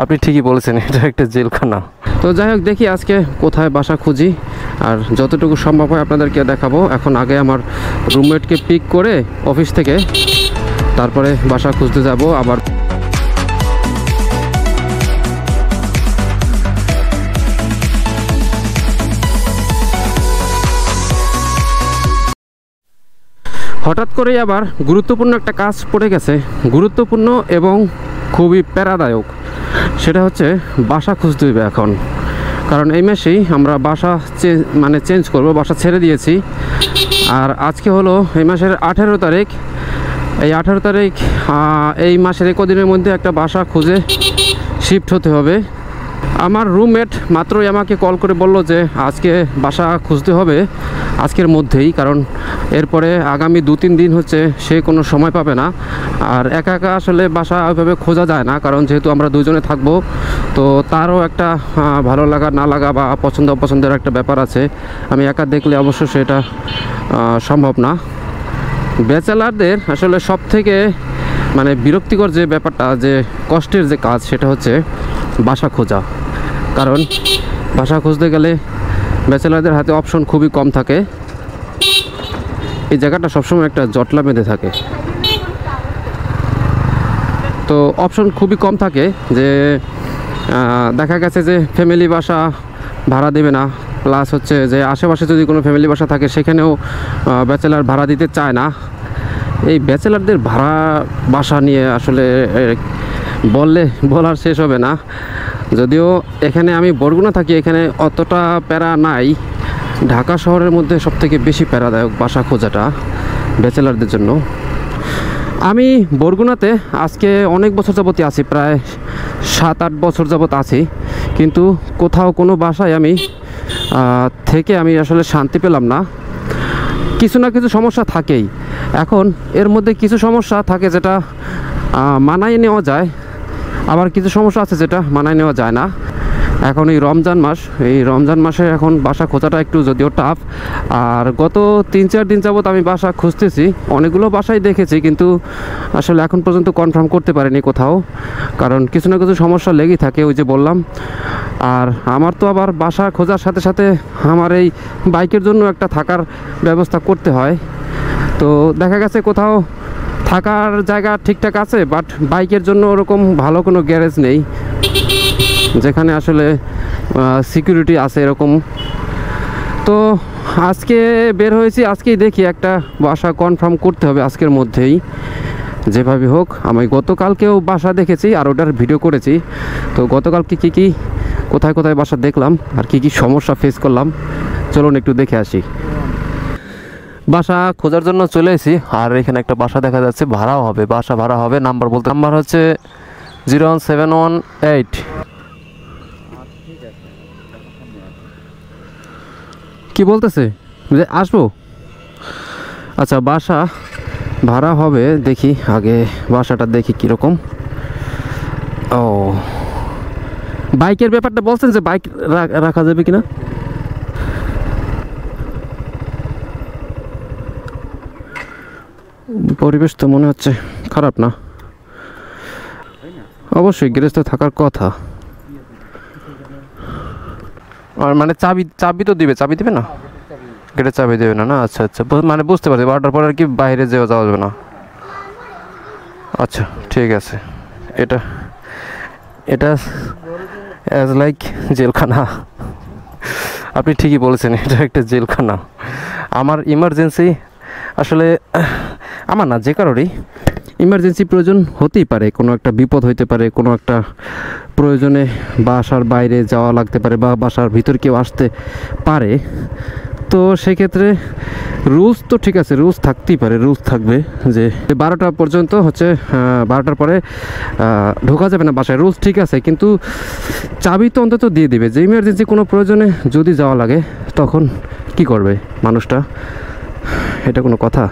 আপনি ঠিকই বলেছেন, এটা একটা জেলখানা। তো যাই হোক, দেখি আজকে কোথায় বাসা খুঁজি, আর যতটুকু সম্ভব হয় আপনাদেরকে দেখাবো। এখন আগে আমার রুমমেটকে পিক করে অফিস থেকে তারপরে বাসা খুঁজতে যাব। আবার হঠাৎ করেই আবার গুরুত্বপূর্ণ একটা কাজ পড়ে গেছে, গুরুত্বপূর্ণ এবং খুবই প্যারাদায়ক। সেটা হচ্ছে বাসা খুঁজতে হবে এখন, কারণ এই মাসেই আমরা বাসা চেঞ্জ করব, বাসা ছেড়ে দিয়েছি। আর আজকে হলো এই মাসের 18 তারিখ। এই 18 তারিখ এই মাসের কদিনের মধ্যে একটা বাসা খুঁজে শিফট হতে হবে। আমার রুমমেট মাত্রই আমাকে কল করে বলল যে আজকে বাসা খুঁজতে হবে আজকের মধ্যেই, কারণ এরপরে আগামী 2-3 দিন হচ্ছে সে কোনো সময় পাবে না। আর একা একা আসলে বাসা ওইভাবে খোঁজা যায় না, কারণ যেহেতু আমরা দুজনে থাকবো, তো তারও একটা ভালো লাগা না লাগা বা পছন্দ অপছন্দের একটা ব্যাপার আছে। আমি একা দেখলে অবশ্য সেটা সম্ভব না। ব্যাচেলারদের আসলে সব থেকে মানে বিরক্তিকর যে ব্যাপারটা, যে কষ্টের যে কাজ, সেটা হচ্ছে বাসা খোঁজা। কারণ বাসা খুঁজতে গেলে ব্যাচেলারদের হাতে অপশন খুবই কম থাকে। এই জায়গাটা সবসময় একটা জটলা বেঁধে থাকে, তো অপশন খুবই কম থাকে। যে দেখা গেছে যে ফ্যামিলি বাসা ভাড়া দেবে না, প্লাস হচ্ছে যে আশেপাশে যদি কোনো ফ্যামিলি বাসা থাকে সেখানেও ব্যাচেলার ভাড়া দিতে চায় না। এই ব্যাচেলারদের ভাড়া বাসা নিয়ে আসলে বলার শেষ হবে না। যদিও এখানে আমি বরগুনা থাকি, এখানে অতটা প্যারা নাই। ঢাকা শহরের মধ্যে সবথেকে বেশি প্যারাদায়ক বাসা খোঁজাটা ব্যাচেলারদের জন্য। আমি বরগুনাতে আজকে অনেক বছর যাবতই আছি, প্রায় 7-8 বছর যাবত আছি, কিন্তু কোথাও কোনো বাসায় আমি থেকে আমি আসলে শান্তি পেলাম না। কিছু না কিছু সমস্যা থাকেই। এখন এর মধ্যে কিছু সমস্যা থাকে যেটা মানায় নেওয়া যায়, আবার কিছু সমস্যা আছে যেটা মানায় নেওয়া যায় না। এখন এই রমজান মাসে এখন বাসা খোঁজাটা একটু যদিও টাফ। আর গত 3-4 দিন যাবত আমি বাসা খুঁজতেছি, অনেকগুলো বাসাই দেখেছি, কিন্তু আসলে এখন পর্যন্ত কনফার্ম করতে পারিনি কোথাও, কারণ কিছু না কিছু সমস্যা লেগেই থাকে, ওই যে বললাম। আর আমার তো আবার বাসা খোঁজার সাথে সাথে আমার এই বাইকের জন্য একটা থাকার ব্যবস্থা করতে হয়। তো দেখা গেছে কোথাও থাকার জায়গা ঠিকঠাক আছে, বাট বাইকের জন্য ওরকম ভালো কোনো গ্যারেজ নেই যেখানে আসলে সিকিউরিটি আছে এরকম। তো আজকে বের হয়েছি, আজকেই দেখি একটা বাসা কনফার্ম করতে হবে আজকের মধ্যেই, যেভাবে হোক। আমি গতকালকেও বাসা দেখেছি আর ওটার ভিডিও করেছি। তো গতকালকে কী কোথায় কোথায় বাসা দেখলাম আর কি সমস্যা ফেস করলাম, চলুন একটু দেখে আসি। বাসা খোঁজার জন্য চলে এসেছি, আর এখানে একটা বাসা দেখা যাচ্ছে, ভাড়াও হবে, বাসা ভাড়া হবে। নাম্বার হচ্ছে 01718। কি বলতেছে যে আসবো? আচ্ছা, বাসা ভাড়া হবে, দেখি আগে বাসাটা দেখি কীরকম। ও, বাইকের ব্যাপারটা বলছেন যে বাইক রাখা যাবে কিনা? পরিবেশ তো মনে হচ্ছে খারাপ না, অবশ্যই গ্যারেজ তো থাকার কথা। আর মানে চাবি তো দিবে, চাবি দিবে না? গেটে চাবি দেবে না? না, আচ্ছা আচ্ছা, মানে বুঝতে পারছি, 12টার পরে আর কি বাইরে যাওয়া যাবে না। আচ্ছা ঠিক আছে। এটা অ্যাজ লাইক জেলখানা। আপনি ঠিকই বলেছেন, এটা একটা জেলখানা। আমার ইমার্জেন্সি আসলে, আমার না, যে কারোরই ইমার্জেন্সি প্রয়োজন হতেই পারে, কোনো একটা বিপদ হইতে পারে, কোনো একটা প্রয়োজনে বাসার বাইরে যাওয়া লাগতে পারে, বা বাসার ভিতর কেউ আসতে পারে। তো সেক্ষেত্রে রুলস তো ঠিক আছে, রুলস থাকতেই পারে, রুলস থাকবে যে 12টা পর্যন্ত হচ্ছে, 12টার পরে ঢোকা যাবে না বাসায়, রুলস ঠিক আছে। কিন্তু চাবি তো অন্তত দিয়ে দিবে, যে ইমার্জেন্সি কোনো প্রয়োজনে যদি যাওয়া লাগে তখন কি করবে মানুষটা, এটা কোনো কথা?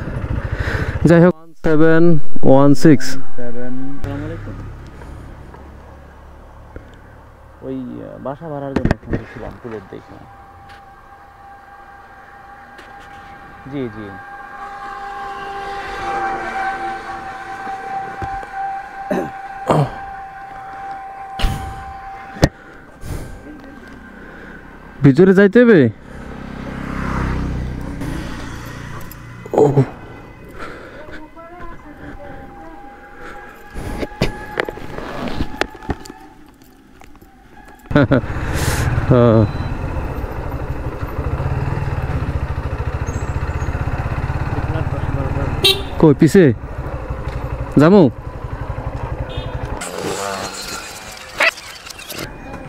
যাই হোক, 716 ওই বাসা ভাড়ার জন্য ফোন ছিলাম, তুলে দেখলাম। জি জি, ভিতরে যাইতে হবে। ও কই পিছে যাবো?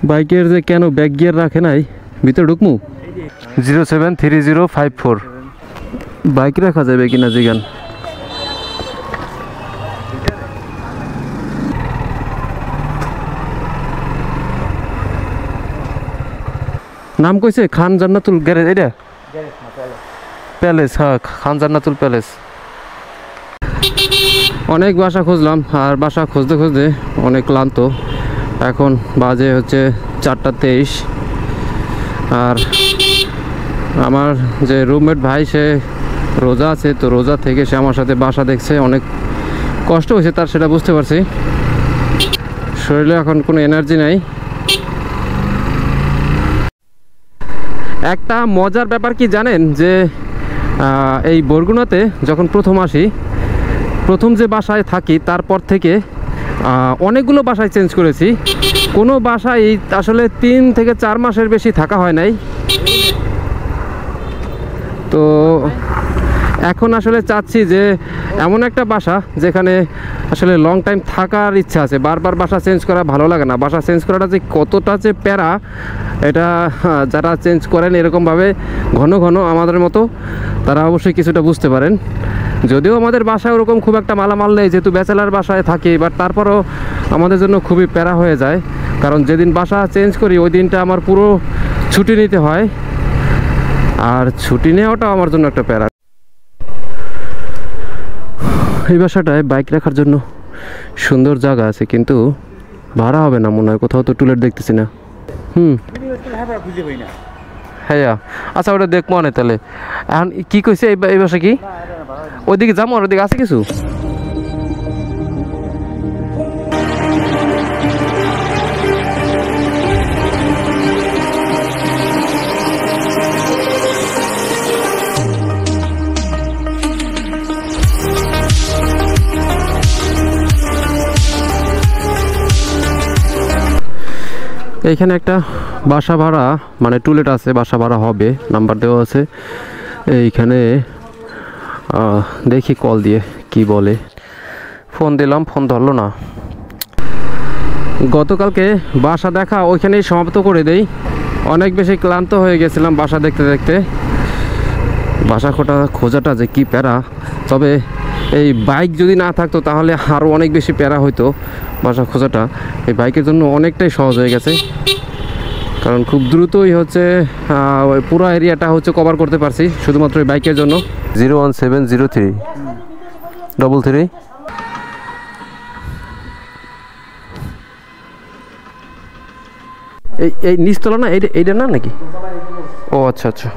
বাইকের যে কেন ব্যাক গিয়ার রাখে নাই, ভিতরে ঢুকমু? 073054 বাইক রাখা যাবে কিনা জিগান। নাম কইছে খান জান্নাতুল গ্যারেজ, এটা প্যালেস। হ্যাঁ, খান জান্নাতুল প্যালেস। অনেক বাসা খুঁজলাম, আর বাসা খুঁজতে খুঁজতে অনেক ক্লান্ত। এখন বাজে হচ্ছে 4:23। আর আমার যে রুমমেট ভাই, সে রোজা আছে, তো রোজা থেকে সে আমার সাথে বাসা দেখছে। অনেক কষ্ট হয়েছে তার, সেটা বুঝতে পারছি। শরীরে এখন কোনো এনার্জি নাই। একটা মজার ব্যাপার কি জানেন, যে এই বরগুনাতে যখন প্রথম আসি, প্রথম যে বাসায় থাকি তারপর থেকে অনেকগুলো বাসায় চেঞ্জ করেছি। কোনো বাসায় আসলে 3 থেকে 4 মাসের বেশি থাকা হয় নাই। তো এখন আসলে চাচ্ছি যে এমন একটা বাসা যেখানে আসলে লং টাইম থাকার ইচ্ছা আছে। বারবার বাসা চেঞ্জ করা ভালো লাগে না। বাসা চেঞ্জ করাটা যে কতটা যে প্যারা, এটা যারা চেঞ্জ করেন এরকমভাবে ঘন ঘন আমাদের মতো, তারা অবশ্যই কিছুটা বুঝতে পারেন। যদিও আমাদের বাসায় ওরকম খুব একটা মালামাল নেই, যেহেতু ব্যাচেলার বাসায় থাকি, বাট তারপরও আমাদের জন্য খুবই প্যারা হয়ে যায়। কারণ যেদিন বাসা চেঞ্জ করি ওই দিনটা আমার পুরো ছুটি নিতে হয়, আর ছুটি নেওয়াটা আমার জন্য একটা প্যারা। এই বাসাটায় বাইক রাখার জন্য সুন্দর জায়গা আছে, কিন্তু ভাড়া হবে না মনে হয়। কোথাও তো টুলেট দেখতেছি না। হ্যাঁ, আচ্ছা, ওটা দেখবো না তাহলে। এখন কি কইছে এই বাসা কি ওইদিকে যাবো? আর ওইদিকে আছে কিছু? এইখানে একটা বাসা ভাড়া, মানে টুলেট আছে, বাসা ভাড়া হবে, নাম্বার দেওয়া আছে এইখানে। দেখি কল দিয়ে কি বলে। ফোন দিলাম, ফোন ধরলো না। গতকালকে বাসা দেখা ওইখানেই সমাপ্ত করে দেই। অনেক বেশি ক্লান্ত হয়ে গেছিলাম বাসা দেখতে দেখতে। বাসা খোঁজাটা যে কি প্যারা। তবে এই বাইক যদি না থাকতো তাহলে আরও অনেক বেশি প্যারা হইতো বাসা খোঁজাটা। এই বাইকের জন্য অনেকটাই সহজ হয়ে গেছে, কারণ খুব দ্রুতই হচ্ছে পুরো এরিয়াটা হচ্ছে কভার করতে পারছি শুধুমাত্র এই বাইকের জন্য। 0170333 এই নিচতলা না, এইটা না নাকি? ও আচ্ছা আচ্ছা।